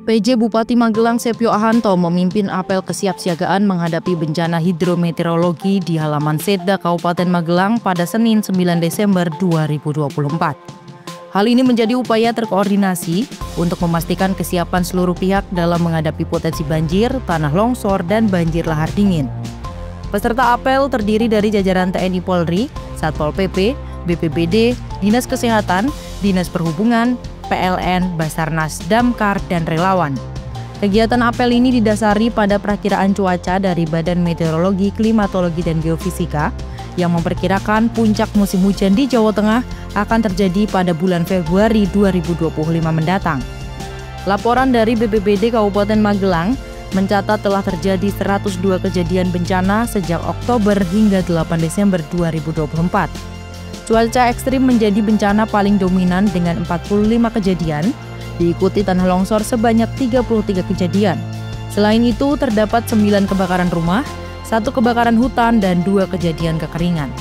PJ Bupati Magelang Sepio Ahanto memimpin apel kesiapsiagaan menghadapi bencana hidrometeorologi di halaman Setda Kabupaten Magelang pada Senin 9 Desember 2024. Hal ini menjadi upaya terkoordinasi untuk memastikan kesiapan seluruh pihak dalam menghadapi potensi banjir, tanah longsor, dan banjir lahar dingin. Peserta apel terdiri dari jajaran TNI Polri, Satpol PP, BPBD, Dinas Kesehatan, Dinas Perhubungan, PLN, Basarnas, Damkar, dan relawan. Kegiatan apel ini didasari pada perakiraan cuaca dari Badan Meteorologi, Klimatologi, dan Geofisika yang memperkirakan puncak musim hujan di Jawa Tengah akan terjadi pada bulan Februari 2025 mendatang. Laporan dari BPBD Kabupaten Magelang mencatat telah terjadi 102 kejadian bencana sejak Oktober hingga 8 Desember 2024. Cuaca ekstrim menjadi bencana paling dominan dengan 45 kejadian, diikuti tanah longsor sebanyak 33 kejadian. Selain itu, terdapat 9 kebakaran rumah, 1 kebakaran hutan, dan 2 kejadian kekeringan.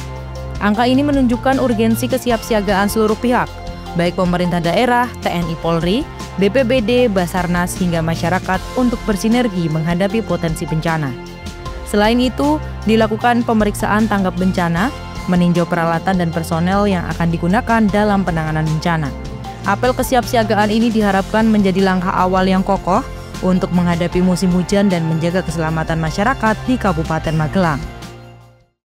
Angka ini menunjukkan urgensi kesiapsiagaan seluruh pihak, baik pemerintah daerah, TNI Polri, BPBD, Basarnas, hingga masyarakat untuk bersinergi menghadapi potensi bencana. Selain itu, dilakukan pemeriksaan tanggap bencana, meninjau peralatan dan personel yang akan digunakan dalam penanganan bencana. Apel kesiapsiagaan ini diharapkan menjadi langkah awal yang kokoh untuk menghadapi musim hujan dan menjaga keselamatan masyarakat di Kabupaten Magelang.